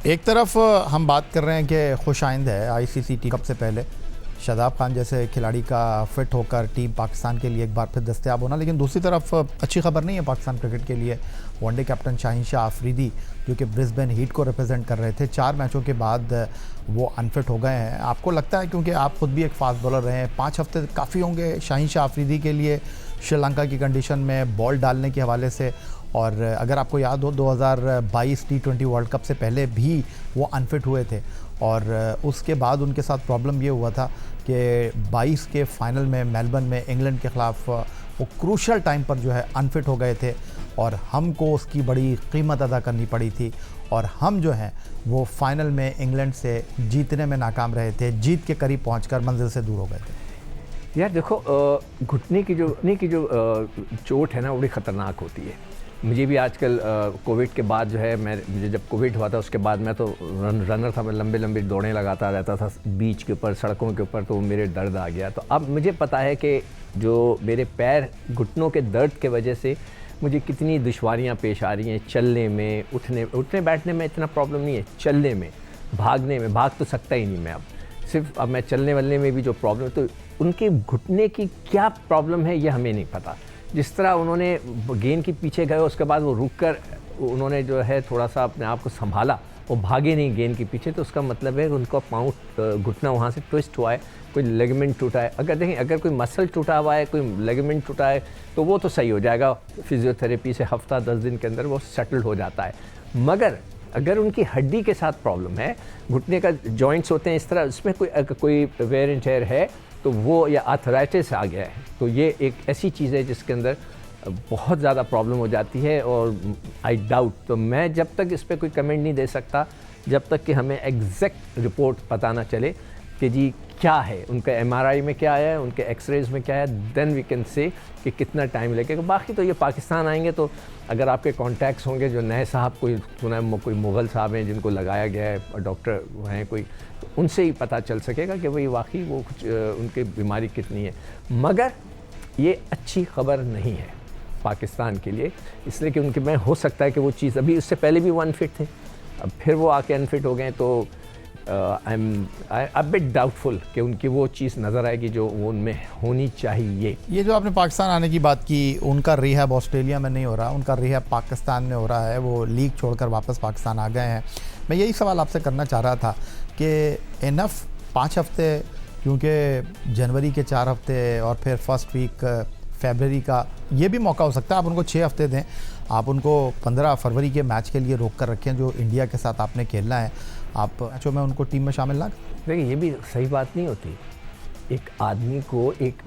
एक तरफ हम बात कर रहे हैं कि खुशाइंद है आईसीसी टी कप से पहले शादाब खान जैसे खिलाड़ी का फिट होकर टीम पाकिस्तान के लिए एक बार फिर दस्तयाब होना, लेकिन दूसरी तरफ अच्छी खबर नहीं है पाकिस्तान क्रिकेट के लिए। वनडे कैप्टन शाहीन शाह आफरीदी जो कि ब्रिस्बेन हीट को रिप्रेजेंट कर रहे थे, 4 मैचों के बाद वो अनफिट हो गए हैं। आपको लगता है, क्योंकि आप खुद भी एक फास्ट बॉलर रहे हैं, 5 हफ्ते काफ़ी होंगे शाहीन शाह आफरीदी के लिए श्रीलंका की कंडीशन में बॉल डालने के हवाले से? और अगर आपको याद हो 2022 T20 वर्ल्ड कप से पहले भी वो अनफिट हुए थे और उसके बाद उनके साथ प्रॉब्लम ये हुआ था कि 22 के फाइनल में मेलबर्न में इंग्लैंड के ख़िलाफ़ वो क्रूशल टाइम पर जो है अनफिट हो गए थे और हमको उसकी बड़ी कीमत अदा करनी पड़ी थी और हम जो हैं वो फाइनल में इंग्लैंड से जीतने में नाकाम रहे थे, जीत के करीब पहुंचकर मंजिल से दूर हो गए थे। यार देखो, घुटने की जो चोट है ना, बड़ी ख़तरनाक होती है। मुझे भी आजकल कोविड के बाद जो है, मुझे जब कोविड हुआ था उसके बाद मैं तो रनर था, मैं लंबी दौड़ें लगाता रहता था बीच के ऊपर, सड़कों के ऊपर, तो मेरे दर्द आ गया। तो अब मुझे पता है कि जो मेरे पैर घुटनों के दर्द के वजह से मुझे कितनी दुश्वारियां पेश आ रही हैं चलने में, उठने बैठने में इतना प्रॉब्लम नहीं है, चलने में, भागने में, भाग तो सकता ही नहीं मैं अब मैं चलने वलने में भी जो प्रॉब्लम, तो उनके घुटने की क्या प्रॉब्लम है ये हमें नहीं पता। जिस तरह उन्होंने गेंद के पीछे गए उसके बाद वो रुक कर उन्होंने जो है थोड़ा सा अपने आप को संभाला, वो भागे नहीं गेंद के पीछे, तो उसका मतलब है उनका पाँव घुटना वहाँ से ट्विस्ट हुआ है, कोई लेगमेंट टूटा है। अगर देखें, अगर कोई मसल टूटा हुआ है, कोई लेगमेंट टूटा है, तो वो तो सही हो जाएगा, फिजियोथेरेपी से हफ्ता 10 दिन के अंदर वो सेटल हो जाता है। मगर अगर उनकी हड्डी के साथ प्रॉब्लम है, घुटने का जॉइंट्स होते हैं इस तरह, उसमें कोई वेयर एंड टेयर है, तो वो या आर्थराइटिस आ गया है, तो ये एक ऐसी चीज़ है जिसके अंदर बहुत ज़्यादा प्रॉब्लम हो जाती है। और आई डाउट, तो मैं जब तक इस पर कोई कमेंट नहीं दे सकता जब तक कि हमें एग्जैक्ट रिपोर्ट पता ना चले कि जी क्या है, उनका MRI में क्या है, उनके एक्सरेज में क्या है, देन वी कैन से कि कितना टाइम लगेगा। बाकी तो ये पाकिस्तान आएंगे तो अगर आपके कॉन्टैक्ट्स होंगे, जो नए साहब, कोई सुना है कोई मुग़ल साहब हैं जिनको लगाया गया है और डॉक्टर हैं कोई, तो उनसे ही पता चल सकेगा कि भाई वाकई वो कुछ उनकी बीमारी कितनी है। मगर ये अच्छी खबर नहीं है पाकिस्तान के लिए, इसलिए कि उनके में हो सकता है कि वो चीज़, अभी उससे पहले भी वो अनफिट थे, अब फिर वो आके अनफिट हो गए, तो I am a bit doubtful कि उनकी वो चीज़ नज़र आएगी जो वो उनमें होनी चाहिए। ये जो आपने पाकिस्तान आने की बात की, उनका रिहैब ऑस्ट्रेलिया में नहीं हो रहा, उनका रिहैब पाकिस्तान में हो रहा है, वो लीग छोड़कर वापस पाकिस्तान आ गए हैं। मैं यही सवाल आपसे करना चाह रहा था कि इनफ 5 हफ्ते, क्योंकि जनवरी के 4 हफ्ते और फिर फर्स्ट वीक फरवरी का ये भी मौका हो सकता है, आप उनको 6 हफ्ते दें, आप उनको 15 फरवरी के मैच के लिए रोक कर रखें जो इंडिया के साथ आपने खेलना है, आप मैचों में उनको टीम में शामिल ना करें। देखिए, ये भी सही बात नहीं होती। एक आदमी को, एक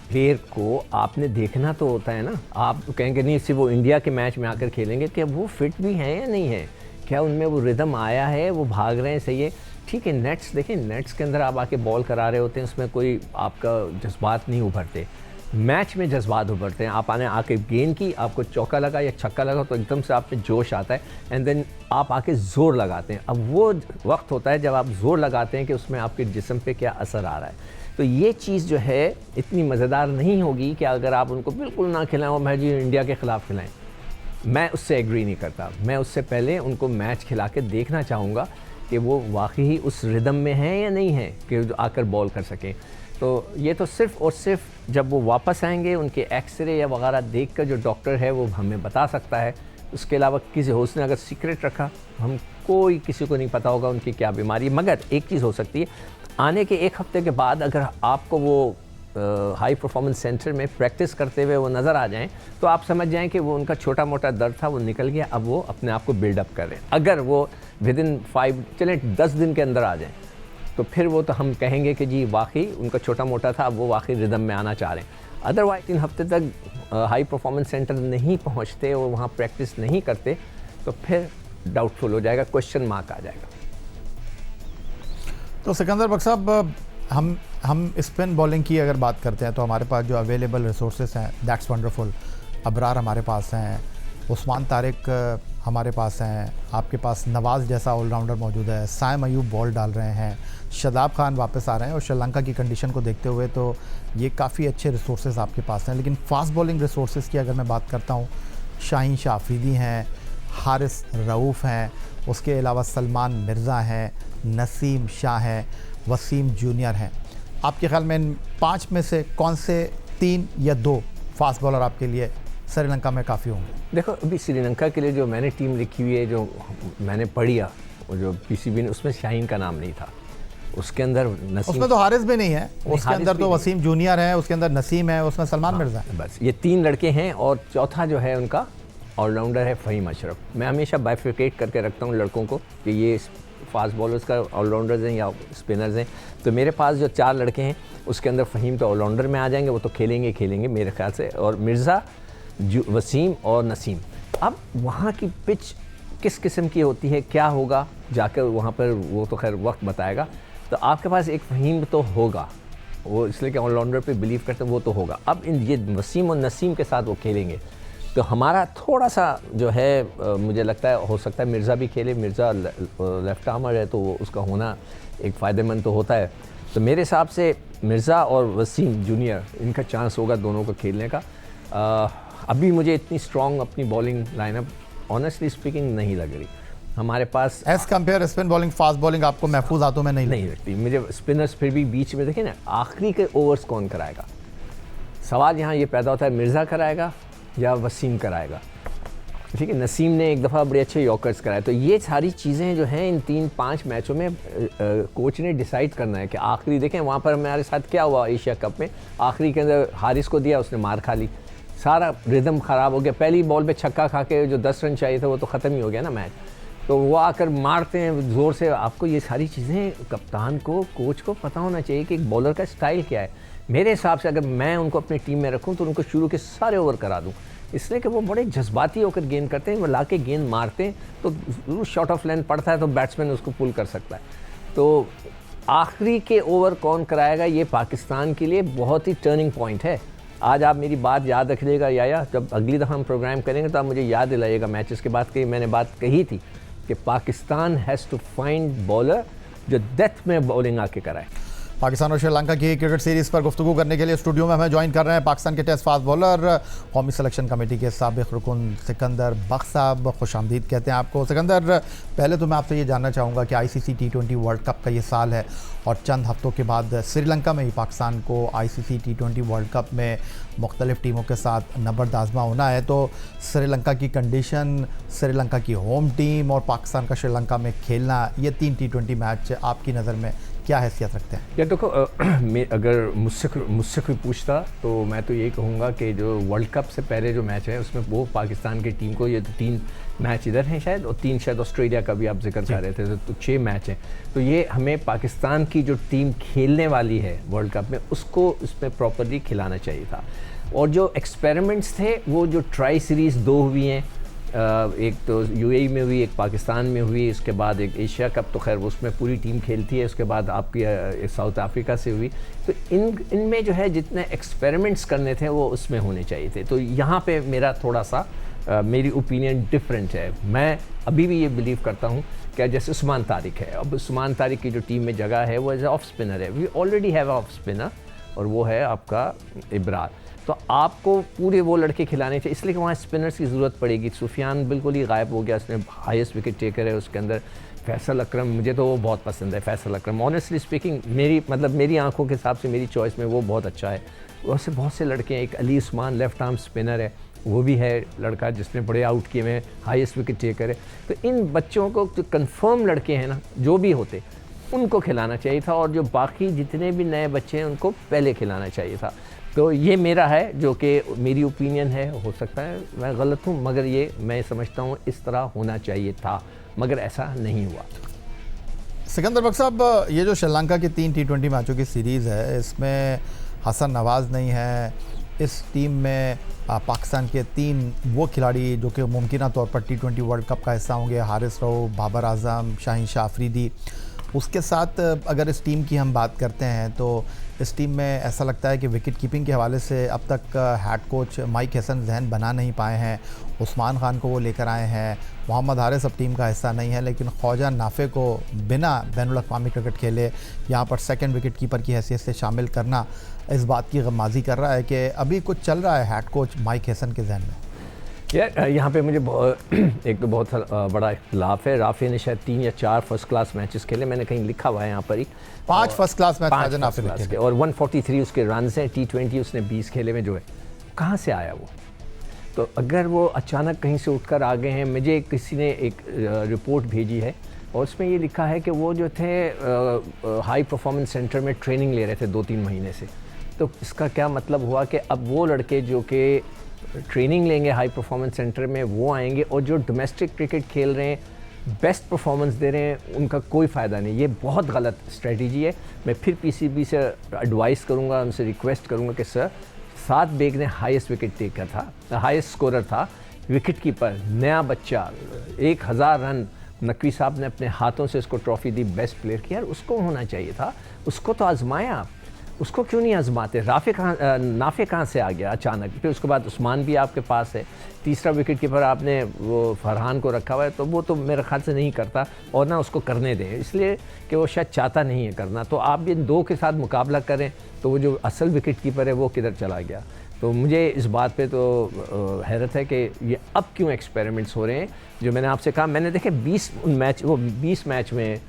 प्लेयर को आपने देखना तो होता है ना। आप कहेंगे नहीं सिर्फ वो इंडिया के मैच में आकर खेलेंगे, क्या वो फिट भी हैं या नहीं है, क्या उनमें वो रिदम आया है, वो भाग रहे हैं, सही है, ठीक है। नेट्स देखें, नेट्स के अंदर आप आके बॉल करा रहे होते हैं, उसमें कोई आपका जज्बात नहीं उभरते, मैच में जज्बात उभरते हैं। आप आके गेंद की, आपको चौका लगा या छक्का लगा तो एकदम से आप पे जोश आता है, एंड देन आप आके ज़ोर लगाते हैं। अब वो वक्त होता है जब आप ज़ोर लगाते हैं कि उसमें आपके जिस्म पे क्या असर आ रहा है। तो ये चीज़ जो है इतनी मज़ेदार नहीं होगी कि अगर आप उनको बिल्कुल ना खिलाएं और मैच इंडिया के ख़िलाफ़ खिलाएं। मैं उससे एग्री नहीं करता। मैं उससे पहले उनको मैच खिला के देखना चाहूँगा कि वो वाकई उस रिदम में हैं या नहीं है कि जो आकर बॉल कर सकें। तो ये तो सिर्फ़ और सिर्फ जब वो वापस आएंगे, उनके एक्सरे या वगैरह देखकर जो डॉक्टर है वो हमें बता सकता है। उसके अलावा किसी हो, उसने अगर सीक्रेट रखा, हम कोई किसी को नहीं पता होगा उनकी क्या बीमारी है। मगर एक चीज़ हो सकती है, आने के 1 हफ्ते के बाद अगर आपको वो हाई परफॉर्मेंस सेंटर में प्रैक्टिस करते हुए वो नज़र आ जाएं, तो आप समझ जाएं कि वो उनका छोटा मोटा दर्द था वो निकल गया, अब वो अपने आप को बिल्डअप कर रहे हैं। अगर वो विदिन 5 चलें 10 दिन के अंदर आ जाएं, तो फिर वो तो हम कहेंगे कि जी वाकई उनका छोटा मोटा था, अब वो वाकई रिदम में आना चाह रहे हैं। अदरवाइज 3 हफ्ते तक हाई परफॉर्मेंस सेंटर नहीं पहुंचते और वहाँ प्रैक्टिस नहीं करते, तो फिर डाउटफुल हो जाएगा, क्वेश्चन मार्क आ जाएगा। तो सिकंदर बख्श साहब, हम स्पिन बॉलिंग की अगर बात करते हैं तो हमारे पास जो अवेलेबल रिसोर्सेज हैं, दैट्स वंडरफुल। अबरार हमारे पास हैं, उस्मान तारिक हमारे पास हैं, आपके पास नवाज़ जैसा ऑलराउंडर मौजूद है, साइम अयूब बॉल डाल रहे हैं, शादाब खान वापस आ रहे हैं, और श्रीलंका की कंडीशन को देखते हुए तो ये काफ़ी अच्छे रिसोर्सेज आपके पास हैं। लेकिन फ़ास्ट बॉलिंग रिसोर्सेज की अगर मैं बात करता हूँ, शाहीन शाह आफरीदी हैं, हारिस रऊफ़ हैं, उसके अलावा सलमान मिर्ज़ा हैं, नसीम शाह हैं, वसीम जूनियर हैं। आपके ख्याल में इन 5 में से कौन से 3 या 2 फास्ट बॉलर आपके लिए श्रीलंका में काफ़ी होंगे? देखो अभी श्रीलंका के लिए जो मैंने टीम लिखी हुई है, जो मैंने पढ़ी है, वो जो पीसीबी ने, उसमें शाहीन का नाम नहीं था, उसके अंदर नसीम, उसमें तो हारिस भी नहीं है, उसके हारिस अंदर भी तो नहीं। वसीम जूनियर है, उसके अंदर नसीम है, उसमें सलमान मिर्ज़ा है। बस ये 3 लड़के हैं और चौथा जो है उनका ऑलराउंडर है फ़हीम अशरफ। मैं हमेशा बाइफिकेट करके रखता हूँ लड़कों को कि ये फास्ट बॉलर्स का ऑलराउंडर्स हैं या स्पिनर्स हैं। तो मेरे पास जो 4 लड़के हैं उसके अंदर फ़हीम तो ऑलराउंडर में आ जाएंगे, वो तो खेलेंगे मेरे ख्याल से, और मिर्ज़ा, वसीम और नसीम। अब वहाँ की पिच किस किस्म की होती है, क्या होगा, जाकर वहाँ पर वो तो खैर वक्त बताएगा। तो आपके पास एक फ़हीम तो होगा, वो इसलिए कि ऑलराउंडर पे बिलीव करते हैं, वो तो होगा। अब इन ये वसीम और नसीम के साथ वो खेलेंगे, तो हमारा थोड़ा सा जो है मुझे लगता है हो सकता है मिर्ज़ा भी खेले। मिर्ज़ा लेफ्ट आर्मर है, तो वो उसका होना एक फ़ायदेमंद तो होता है। तो मेरे हिसाब से मिर्ज़ा और वसीम जूनियर, इनका चांस होगा दोनों को खेलने का। अभी मुझे इतनी स्ट्रॉन्ग अपनी बॉलिंग लाइनअप ऑनेस्टली स्पीकिंग नहीं लग रही हमारे पास। As compare spin bowling fast bowling आपको महफूज हाथों में नहीं लगती मुझे। स्पिनर्स फिर भी बीच में देखें ना, आखिरी के ओवर्स कौन कराएगा, सवाल यहाँ ये पैदा होता है, मिर्ज़ा कराएगा या वसीम कराएगा। ठीक है, नसीम ने एक दफ़ा बड़े अच्छे यॉर्कर्स कराए। तो ये सारी चीज़ें जो हैं इन 3-5 मैचों में कोच ने डिसाइड करना है कि आखिरी देखें वहाँ पर हमारे साथ क्या हुआ एशिया कप में, आखिरी के अंदर हारिस को दिया, उसने मार खा ली, सारा रिदम ख़राब हो गया। पहली बॉल पे छक्का खा के जो 10 रन चाहिए थे वो तो ख़त्म ही हो गया ना मैच। तो वो आकर मारते हैं ज़ोर से। आपको ये सारी चीज़ें कप्तान को, कोच को पता होना चाहिए कि एक बॉलर का स्टाइल क्या है। मेरे हिसाब से अगर मैं उनको अपनी टीम में रखूं तो उनको शुरू के सारे ओवर करा दूं, इसलिए कि वो बड़े जज्बाती होकर गेंद करते हैं। वो ला के गेंद मारते हैं तो शॉर्ट ऑफ लेंथ पड़ता है तो बैट्समैन उसको पुल कर सकता है। तो आखिरी के ओवर कौन कराएगा, ये पाकिस्तान के लिए बहुत ही टर्निंग पॉइंट है। आज आप मेरी बात याद रखिएगा या जब अगली दफ़ा हम प्रोग्राम करेंगे तो आप मुझे याद दिलाइएगा मैचेस के बाद कि मैंने बात कही थी कि Pakistan has to find bowler जो डेथ में बॉलिंग आके कराए। पाकिस्तान और श्रीलंका की क्रिकेट सीरीज़ पर गुफ्तगू करने के लिए स्टूडियो में हमें ज्वाइन कर रहे हैं पाकिस्तान के टेस्ट फास्ट बॉलर, कौमी सिलेक्शन कमेटी के साबिक़ रुकन सिकंदर बख्श साहब। खुशामदीद कहते हैं आपको। सिकंदर, पहले तो मैं आपसे ये जानना चाहूँगा कि ICC T20 वर्ल्ड कप का ये साल है और चंद हफ्तों के बाद श्रीलंका में ही पाकिस्तान को ICC T20 वर्ल्ड कप में मुख्तलिफ़ टीमों के साथ नबर्द आज़मा होना है। तो श्रीलंका की कंडीशन, श्रीलंका की होम टीम और पाकिस्तान का श्रीलंका में खेलना, ये 3 T20 मैच आपकी नज़र में क्या हैसियत रखते हैं? या देखो, अगर मुझसे कोई पूछता तो मैं तो यही कहूँगा कि जो वर्ल्ड कप से पहले जो मैच है उसमें वो पाकिस्तान की टीम को, ये तो 3 मैच इधर हैं शायद और 3 शायद ऑस्ट्रेलिया का भी आप जिक्र कर रहे थे, तो 6 मैच हैं। तो ये हमें पाकिस्तान की जो टीम खेलने वाली है वर्ल्ड कप में उसको इसमें प्रॉपरली खिलाना चाहिए था। और जो एक्सपेरिमेंट्स थे वो जो ट्राई सीरीज़ 2 हुई हैं, एक तो UAE में हुई, एक पाकिस्तान में हुई, इसके बाद एक एशिया कप तो खैर उसमें पूरी टीम खेलती है, उसके बाद आपकी साउथ अफ्रीका से हुई। तो इनमें जो है जितने एक्सपेरिमेंट्स करने थे वो उसमें होने चाहिए थे। तो यहाँ पे मेरा थोड़ा सा मेरी ओपिनियन डिफरेंट है। मैं अभी भी ये बिलीव करता हूँ कि जैसे उस्मान तारिक है, अब उस्मान तारिक की जो टीम में जगह है वो एज ऑफ स्पिनर है, we already have off spinner और वो है आपका इब्रार। तो आपको पूरे वो लड़के खिलाने चाहिए, इसलिए कि वहाँ स्पिनर्स की ज़रूरत पड़ेगी। सुफियान बिल्कुल ही गायब हो गया, उसने हाईएस्ट विकेट टेकर है उसके अंदर। फैसल अकरम, मुझे तो वो बहुत पसंद है फैसल अकरम, ऑनेस्टली स्पीकिंग मेरी आंखों के हिसाब से, मेरी चॉइस में वो बहुत अच्छा है। वैसे बहुत से लड़के हैं, एक Ali Usman left arm spinner है, वो भी है लड़का जिसने बड़े आउट किए हुए, हाईएस्ट विकेट टेकर है। तो इन बच्चों को जो कन्फर्म लड़के हैं ना, जो भी होते उनको खिलाना चाहिए था और जो बाकी जितने भी नए बच्चे हैं उनको पहले खिलाना चाहिए था। तो ये मेरा है, जो कि मेरी ओपिनियन है, हो सकता है मैं गलत हूँ, मगर ये मैं समझता हूँ इस तरह होना चाहिए था, मगर ऐसा नहीं हुआ। सिकंदर बख्श साहब, ये जो श्रीलंका की 3 T20 मैचों की सीरीज़ है, इसमें हसन नवाज़ नहीं है, इस टीम में पाकिस्तान के 3 वो खिलाड़ी जो कि मुमकिन तौर पर T20 वर्ल्ड कप का हिस्सा होंगे, हारिस रऊफ़, बाबर आज़म, शाहीन शाह अफरीदी। उसके साथ अगर इस टीम की हम बात करते हैं तो इस टीम में ऐसा लगता है कि विकेट कीपिंग के हवाले से अब तक हेड कोच माइक हैसन जहन बना नहीं पाए हैं। उस्मान खान को वो लेकर आए हैं, मोहम्मद हारिस अब टीम का हिस्सा नहीं है, लेकिन ख्वाजा नाफे को बिना बैनुल-अक़वामी क्रिकेट खेले यहाँ पर सेकंड विकेट कीपर की हैसियत से शामिल करना इस बात की गमाज़ी कर रहा है कि अभी कुछ चल रहा है हेड कोच माइक हैसन के जहन में। यार यहाँ पे मुझे एक तो बहुत बड़ा इख्तिलाफ है। राफे ने शायद 3 या 4 फर्स्ट क्लास मैचेस खेले, मैंने कहीं लिखा हुआ है यहाँ पर ही 5 फर्स्ट क्लास मैच पाँच राजन फर्स्ट आपने क्लास लिखे के, और 143 उसके रन हैं। T20 उसने 20 खेले में जो है, कहाँ से आया वो? तो अगर वो अचानक कहीं से उठकर आ गए हैं, मुझे किसी ने एक रिपोर्ट भेजी है और उसमें ये लिखा है कि वो जो थे हाई परफॉर्मेंस सेंटर में ट्रेनिंग ले रहे थे 2-3 महीने से। तो इसका क्या मतलब हुआ कि अब वो लड़के जो कि ट्रेनिंग लेंगे हाई परफॉर्मेंस सेंटर में, वो आएंगे और जो डोमेस्टिक क्रिकेट खेल रहे हैं, बेस्ट परफॉर्मेंस दे रहे हैं, उनका कोई फ़ायदा नहीं। ये बहुत गलत स्ट्रेटजी है। मैं फिर पीसीबी से एडवाइस करूँगा, उनसे रिक्वेस्ट करूँगा कि सर, 7 बेग ने हाईएस्ट विकेट टेकर था, हाईएस्ट स्कोरर था, विकेट कीपर, नया बच्चा, 1000 रन नकवी साहब ने अपने हाथों से उसको ट्रॉफी दी बेस्ट प्लेयर की। यार उसको होना चाहिए था, उसको तो आजमाया आप, उसको क्यों नहीं आजमाते? नाफे कहाँ से आ गया अचानक? फिर उसके बाद उस्मान भी आपके पास है, तीसरा विकेट कीपर आपने वो फरहान को रखा हुआ है, तो वो तो मेरे ख्याल से नहीं करता और ना उसको करने दें, इसलिए कि वो शायद चाहता नहीं है करना। तो आप इन 2 के साथ मुकाबला करें तो वो जो असल विकेट कीपर है वो किधर चला गया? तो मुझे इस बात पे तो हैरत है कि ये अब क्यों एक्सपेरिमेंट्स हो रहे हैं। जो मैंने आपसे कहा, मैंने देखे 20 मैच में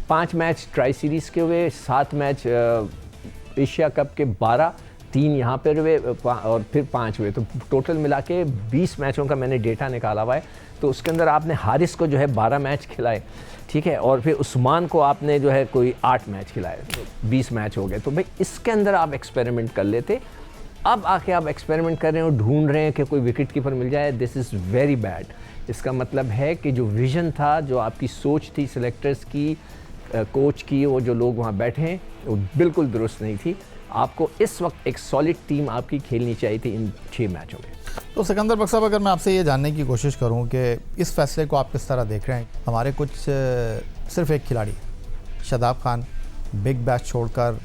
5 मैच ट्राई सीरीज़ के हुए, 7 मैच एशिया कप के, 12, 3 यहाँ पर हुए और फिर 5 हुए, तो टोटल मिला के 20 मैचों का मैंने डेटा निकाला हुआ है। तो उसके अंदर आपने हारिस को जो है 12 मैच खिलाए, ठीक है, और फिर उस्मान को आपने जो है कोई 8 मैच खिलाए, 20 मैच हो गए। तो भाई इसके अंदर आप एक्सपेरिमेंट कर लेते। अब आके आप एक्सपेरिमेंट कर रहे हैं और ढूंढ रहे हैं कि कोई विकेट कीपर मिल जाए, दिस इज़ वेरी बैड। इसका मतलब है कि जो विज़न था, जो आपकी सोच थी सिलेक्टर्स की, कोच की, वो जो लोग वहाँ बैठे हैं, वो बिल्कुल दुरुस्त नहीं थी। आपको इस वक्त एक सॉलिड टीम आपकी खेलनी चाहिए थी इन 6 मैचों में। तो सिकंदर बख्श साहब, अगर मैं आपसे ये जानने की कोशिश करूं कि इस फैसले को आप किस तरह देख रहे हैं। हमारे कुछ सिर्फ एक खिलाड़ी शादाब खान बिग बैश छोड़कर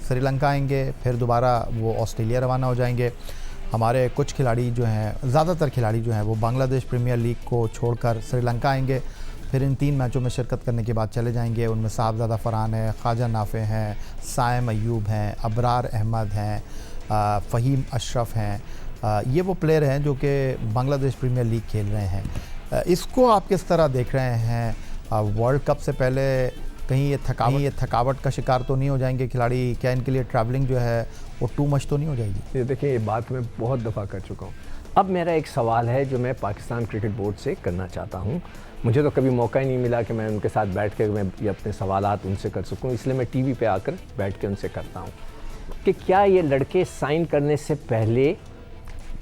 श्रीलंका आएंगे, फिर दोबारा वो ऑस्ट्रेलिया रवाना हो जाएंगे। हमारे कुछ खिलाड़ी जो हैं, ज़्यादातर खिलाड़ी जो हैं, वो बांग्लादेश प्रीमियर लीग को छोड़कर श्रीलंका आएंगे, फिर इन 3 मैचों में शिरकत करने के बाद चले जाएंगे। उनमें साहबजादा फरहान है, ख्वाजा नाफे हैं, साइम अयूब हैं, अबरार अहमद हैं, फ़हीम अशरफ हैं। ये वो प्लेयर हैं जो कि बांग्लादेश प्रीमियर लीग खेल रहे हैं। इसको आप किस तरह देख रहे हैं? वर्ल्ड कप से पहले कहीं ये थकावट का शिकार तो नहीं हो जाएंगे खिलाड़ी? क्या इनके लिए ट्रैवलिंग जो है वो टू मच तो नहीं हो जाएगी? ये देखिए, ये बात मैं बहुत दफ़ा कर चुका हूँ। अब मेरा एक सवाल है जो मैं पाकिस्तान क्रिकेट बोर्ड से करना चाहता हूँ। मुझे तो कभी मौका ही नहीं मिला कि मैं उनके साथ बैठ के मैं ये अपने सवालात उनसे कर सकूँ, इसलिए मैं टीवी पे आकर बैठ के उनसे करता हूँ कि क्या ये लड़के साइन करने से पहले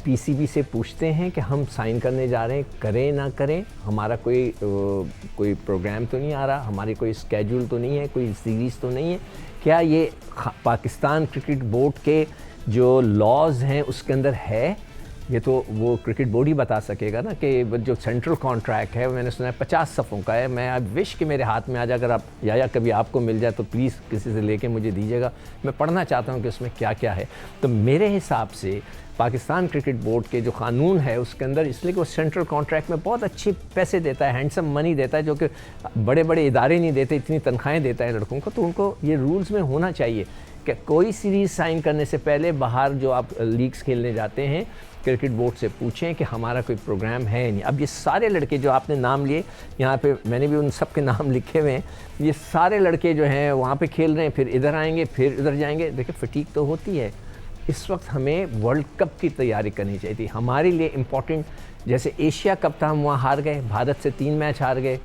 पीसीबी से पूछते हैं कि हम साइन करने जा रहे हैं, करें ना करें, हमारा कोई प्रोग्राम तो नहीं आ रहा, हमारी कोई स्केड्यूल तो नहीं है, कोई सीरीज़ तो नहीं है? क्या ये पाकिस्तान क्रिकेट बोर्ड के जो लॉज हैं उसके अंदर है? ये तो वो क्रिकेट बोर्ड ही बता सकेगा ना कि जो सेंट्रल कॉन्ट्रैक्ट है, मैंने सुना है 50 सफ़ों का है। मैं अब विश कि मेरे हाथ में आ जाए, अगर आप या कभी आपको मिल जाए तो प्लीज़ किसी से लेके मुझे दीजिएगा, मैं पढ़ना चाहता हूँ कि उसमें क्या क्या है। तो मेरे हिसाब से पाकिस्तान क्रिकेट बोर्ड के जो कानून है उसके अंदर, इसलिए कि वो सेंट्रल कॉन्ट्रैक्ट में बहुत अच्छे पैसे देता है, हैंडसम मनी देता है, जो कि बड़े बड़े इदारे नहीं देते, इतनी तनख्वाहें देता है लड़कों को। तो उनको ये रूल्स में होना चाहिए कि कोई सीरीज़ साइन करने से पहले बाहर जो आप लीग्स खेलने जाते हैं, क्रिकेट बोर्ड से पूछें कि हमारा कोई प्रोग्राम है नहीं। अब ये सारे लड़के जो आपने नाम लिए, यहाँ पे मैंने भी उन सब के नाम लिखे हुए हैं, ये सारे लड़के जो हैं वहाँ पे खेल रहे हैं, फिर इधर आएंगे, फिर इधर जाएंगे। देखिए, फटीक तो होती है। इस वक्त हमें वर्ल्ड कप की तैयारी करनी चाहिए थी। हमारे लिए इम्पॉर्टेंट, जैसे एशिया कप था, हम वहाँ हार गए, भारत से 3 मैच हार गए,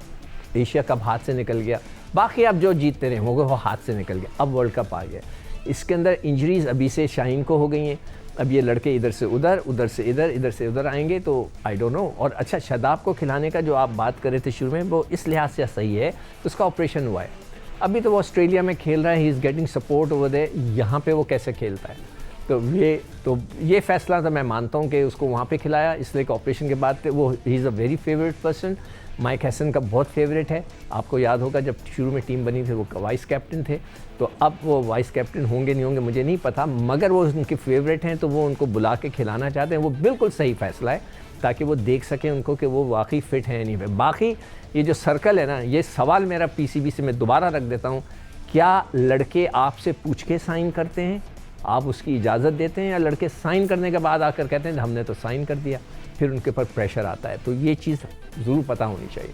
एशिया कप हाथ से निकल गया। बाकी अब जो जीतते रहे होंगे वो हाथ से निकल गया। अब वर्ल्ड कप आ गया, इसके अंदर इंजरीज़ अभी से शाहीन को हो गई हैं। अब ये लड़के इधर से उधर, उधर से इधर, इधर से उधर आएंगे, तो आई डोंट नो। और अच्छा, शादाब को खिलाने का जो आप बात कर रहे थे शुरू में, वो इस लिहाज से सही है, तो उसका ऑपरेशन हुआ है। अभी तो वो ऑस्ट्रेलिया में खेल रहा है, he is getting support over there. यहाँ पे वो कैसे खेलता है? तो ये फैसला तो मैं मानता हूँ कि उसको वहाँ पे खिलाया, इसलिए कि ऑपरेशन के बाद वो he is a very favourite person. Mic Hesson का बहुत फेवरेट है। आपको याद होगा जब शुरू में टीम बनी थी वो वाइस कैप्टन थे, तो अब वो वाइस कैप्टन होंगे नहीं होंगे मुझे नहीं पता, मगर वो उनके फेवरेट हैं, तो वो उनको बुला के खिलाना चाहते हैं। वो बिल्कुल सही फैसला है, ताकि वो देख सकें उनको कि वो वाकई फ़िट है नहीं है। बाकी ये जो सर्कल है ना, ये सवाल मेरा पीसीबी से मैं दोबारा रख देता हूँ, क्या लड़के आपसे पूछ के साइन करते हैं, आप उसकी इजाज़त देते हैं, या लड़के साइन करने के बाद आकर कहते हैं हमने तो साइन कर दिया? फिर उनके ऊपर प्रेशर आता है। तो ये चीज़ ज़रूर पता होनी चाहिए।